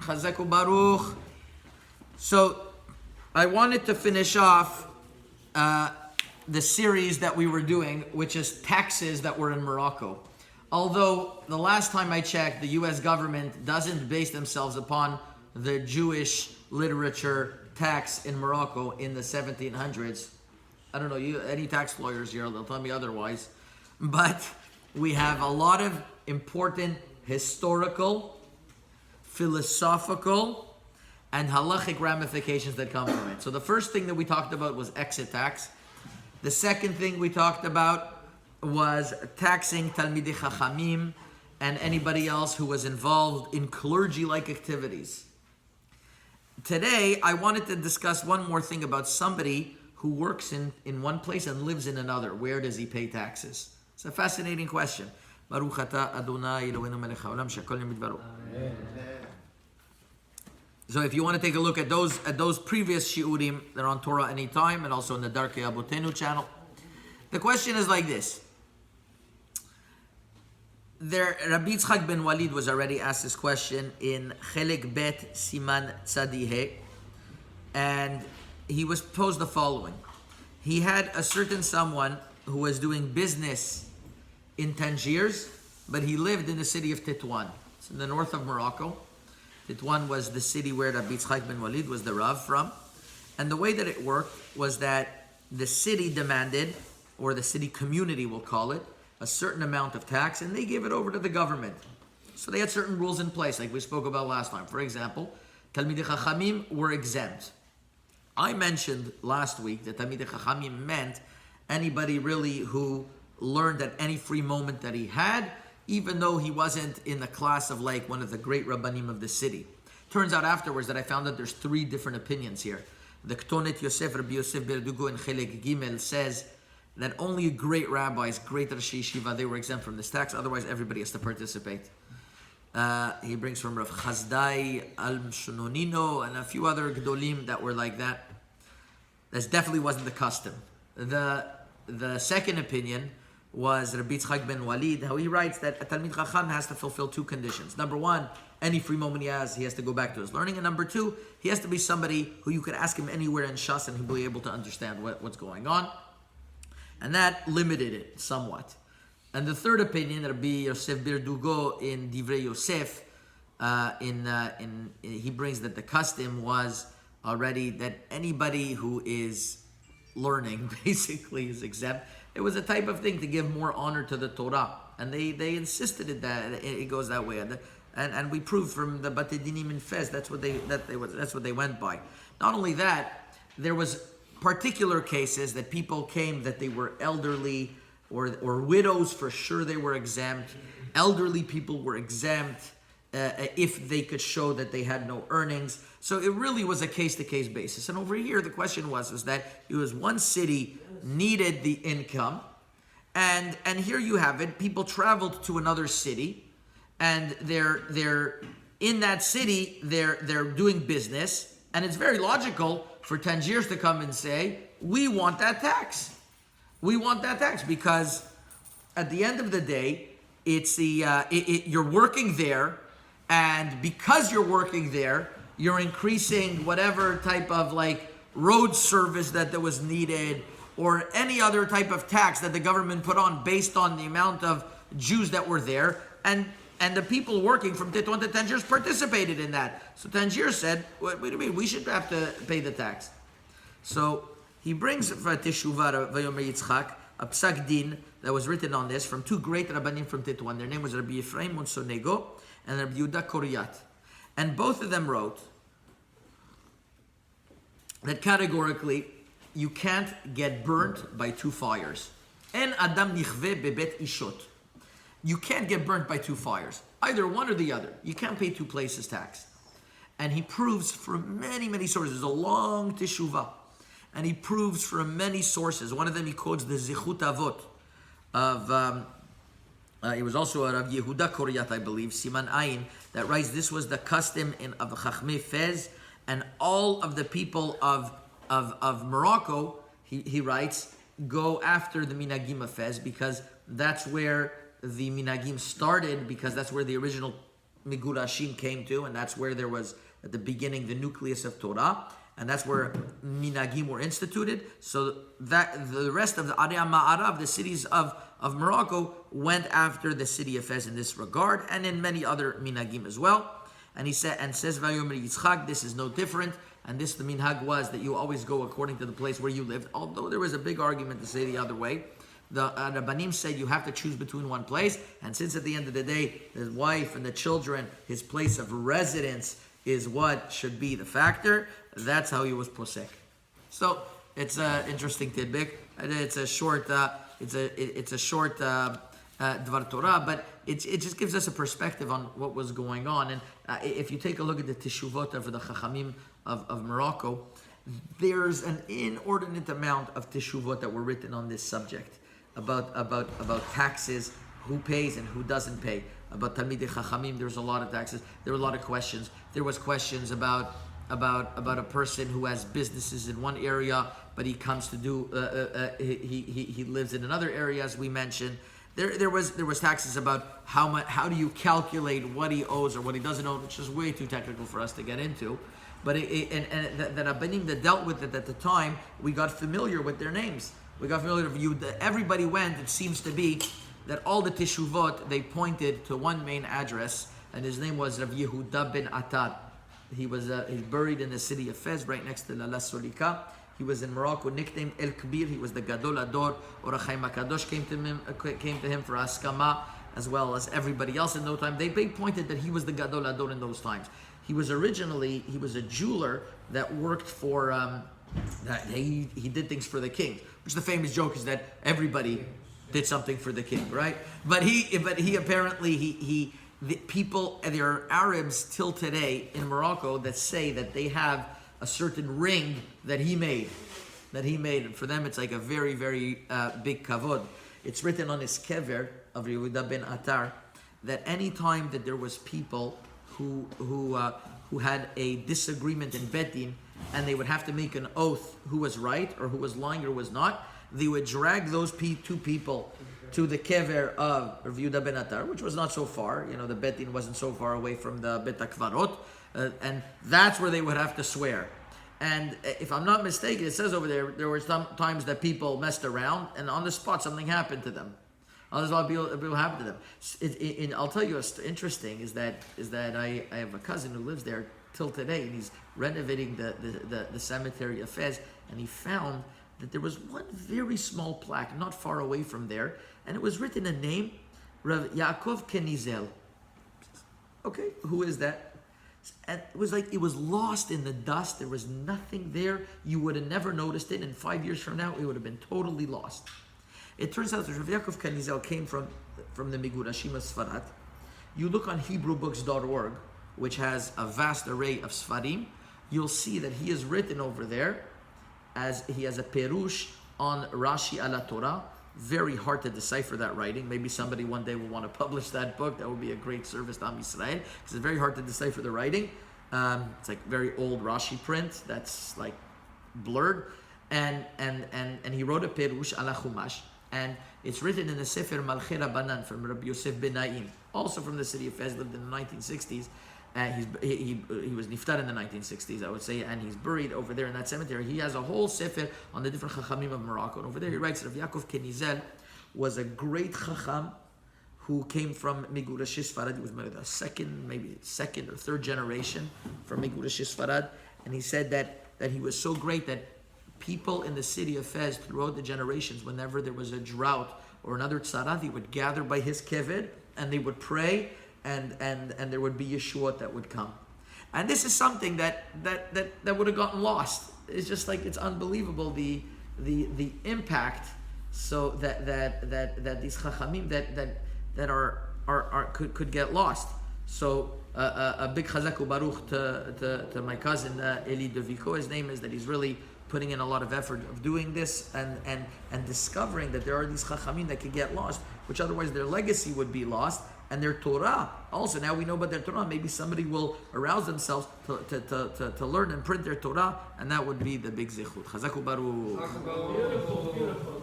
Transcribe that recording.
Chazak u'baruch. So, I wanted to finish off the series that we were doing, which is taxes that were in Morocco. Although, the last time I checked, the U.S. government doesn't base themselves upon the Jewish literature tax in Morocco in the 1700s. I don't know, any tax lawyers here, they'll tell me otherwise. But we have a lot of important historical, philosophical, and halachic ramifications that come from it. So the first thing that we talked about was exit tax. The second thing we talked about was taxing Talmidei Chachamim and anybody else who was involved in clergy-like activities. Today, I wanted to discuss one more thing about somebody who works in one place and lives in another. Where does he pay taxes? It's a fascinating question. Baruch atah Adonai Eloheinu melech haolam shekol yom bidvaro. So if you want to take a look at those previous shiurim, they're on Torah Anytime and also on the Darkei Abotenu channel. The question is like this. Rabbi Yitzchak ben Walid was already asked this question in Chelek Bet Siman Tzadi, and he was posed the following. He had a certain someone who was doing business in Tangiers, but he lived in the city of Tetuan. It's in the north of Morocco. Tetuan was the city where Rabbi Yitzchak ben Walid was the Rav from. And the way that it worked was that the city demanded, or the city community will call it, a certain amount of tax, and they gave it over to the government. So they had certain rules in place, like we spoke about last time. For example, Talmidei Chachamim were exempt. I mentioned last week that Talmidei Chachamim meant anybody really who learned at any free moment that he had, even though he wasn't in the class of like one of the great Rabbanim of the city. Turns out afterwards that I found that there's three different opinions here. The Ketonet Yosef, Rabbi Yosef Berdugo in Chelek Gimel says that only great rabbis, great Rashi Yeshiva, they were exempt from this tax, otherwise everybody has to participate. He brings from Rav Chazdai, Al-Shunonino, and a few other Gdolim that were like that. This definitely wasn't the custom. The second opinion was Rabbi Yitzchak ben Walid, how he writes that a Talmid Chacham has to fulfill two conditions. Number one, any free moment he has to go back to his learning. And number two, he has to be somebody who you could ask him anywhere in Shas and he'll be able to understand what's going on. And that limited it somewhat. And the third opinion, Rabbi Yosef Berdugo in Divrei Yosef, he brings that the custom was already that anybody who is learning basically is exempt. It was a type of thing to give more honor to the Torah, and they insisted that it goes that way. And we proved from the Batei Dinim in Fez that's what they went by. Not only that, there was particular cases that people came that they were elderly or widows, for sure they were exempt. Elderly people were exempt if they could show that they had no earnings. So it really was a case-to-case basis. And over here, the question was that it was one city needed the income, and here you have it. People traveled to another city, and they're in that city. They're doing business, and it's very logical for Tangiers to come and say, "We want that tax. We want that tax," because at the end of the day, it's you're working there, and because you're working there, you're increasing whatever type of like road service that there was needed, or any other type of tax that the government put on based on the amount of Jews that were there, and the people working from Tetuan to Tangiers participated in that. So Tangiers said, wait a minute, we should have to pay the tax. So he brings Teshuvah Vayomer Yitzchak, a psak din that was written on this from two great Rabbanim from Tetuan. Their name was Rabbi Ephraim Monsonego and Rabbi Yehuda Koriyat. And both of them wrote that categorically, you can't get burnt by two fires. En adam nichve bebet ishot. You can't get burnt by two fires. Either one or the other. You can't pay two places tax. And he proves from many, many sources. There's a long teshuvah. And he proves from many sources. One of them he quotes the Zichut Avot of, it was also a Rav Yehuda Koriyat, I believe, Siman Ayin, that writes this was the custom of Chachmei Fez, and all of the people of Morocco, he writes, go after the Minagim of Fez, because that's where the Minagim started, because that's where the original Migurashim came to, and that's where there was at the beginning the nucleus of Torah, and that's where minagim were instituted. So that the rest of the Area Ma'arav, the cities of Morocco, went after the city of Fez in this regard, and in many other minagim as well. And he said, and says Vayomer Yitzchak, this is no different. And this, the minhag was that you always go according to the place where you lived. Although there was a big argument to say the other way. The Rabbanim said you have to choose between one place. And since at the end of the day, his wife and the children, his place of residence is what should be the factor, that's how he was posek. So it's an interesting tidbit. It's a short, it's a short Dvar Torah, but it just gives us a perspective on what was going on. And if you take a look at the Teshuvot of the Chachamim of Morocco, there's an inordinate amount of Teshuvot that were written on this subject about taxes, who pays and who doesn't pay. About Talmidei Chachamim, there's a lot of taxes. There were a lot of questions. There was questions about a person who has businesses in one area, but he comes to do he lives in another area, as we mentioned. There was taxes about how do you calculate what he owes or what he doesn't owe, which is way too technical for us to get into. But the Rabbanim that dealt with it at the time, we got familiar with their names. We got familiar with you. Everybody went. It seems to be that all the Teshuvot, they pointed to one main address, and his name was Rav Yehuda ben Atar. He's buried in the city of Fez, right next to La Solika. He was in Morocco, nicknamed El Kbir. He was the Gadol Ador. Or Chaim HaKadosh came to him for Askama, as well as everybody else in those times. They pointed that he was the Gadol Ador in those times. He was a jeweler that worked for, he did things for the king. Which the famous joke is that everybody did something for the king, right? But he apparently, the people, there are Arabs till today in Morocco that say that they have a certain ring that he made. And for them it's like a very, very big kavod. It's written on his kever of Yehuda ben Atar that any time that there was people who had a disagreement in Bet Din, and they would have to make an oath who was right or who was lying or was not, they would drag those two people to the kever of Rav Yehuda ben Atar, which was not so far. The Bet Din wasn't so far away from the Bet HaKvarot, and that's where they would have to swear. And if I'm not mistaken, it says over there were some times that people messed around, and on the spot something happened to them. A lot of people happened to them. I'll tell you what's interesting is that I have a cousin who lives there till today, and he's renovating the cemetery of Fez, and he found that there was one very small plaque not far away from there, and it was written a name, Rav Yaakov Kenizel. Okay, who is that? And it was like it was lost in the dust. There was nothing there. You would have never noticed it, and 5 years from now, it would have been totally lost. It turns out that Rav Yaakov Kenizel came from the Migurashim of Sfarad. You look on HebrewBooks.org, which has a vast array of Sfarim, you'll see that he is written over there as he has a perush on Rashi ala Torah. Very hard to decipher that writing. Maybe somebody one day will want to publish that book. That would be a great service to Am Yisrael, because it's very hard to decipher the writing. It's like very old Rashi print that's like blurred, and he wrote a perush ala Chumash, and it's written in the Sefer Malchei Rabbanan from Rabbi Yosef ben Naim, also from the city of Fez, lived in the 1960s. He was niftar in the 1960s, I would say, and he's buried over there in that cemetery. He has a whole sefer on the different chachamim of Morocco, and over there he writes that Yaakov Kenizel was a great chacham who came from Migurash Sfarad. He was maybe the second or third generation from Migurash Sfarad, and he said that he was so great that people in the city of Fez throughout the generations, whenever there was a drought or another tzara, they would gather by his keved and they would pray, and there would be Yeshuot that would come. And this is something that would have gotten lost. It's just like, it's unbelievable the impact. So that these chachamim that are could get lost. So a big chazak ubaruch to my cousin Eli Deviko. His name is that he's really putting in a lot of effort of doing this and discovering that there are these chachamim that could get lost, which otherwise their legacy would be lost, and their Torah also. Now we know about their Torah. Maybe somebody will arouse themselves to learn and print their Torah, and that would be the big zichut. Chazak ubaruch. Beautiful, beautiful.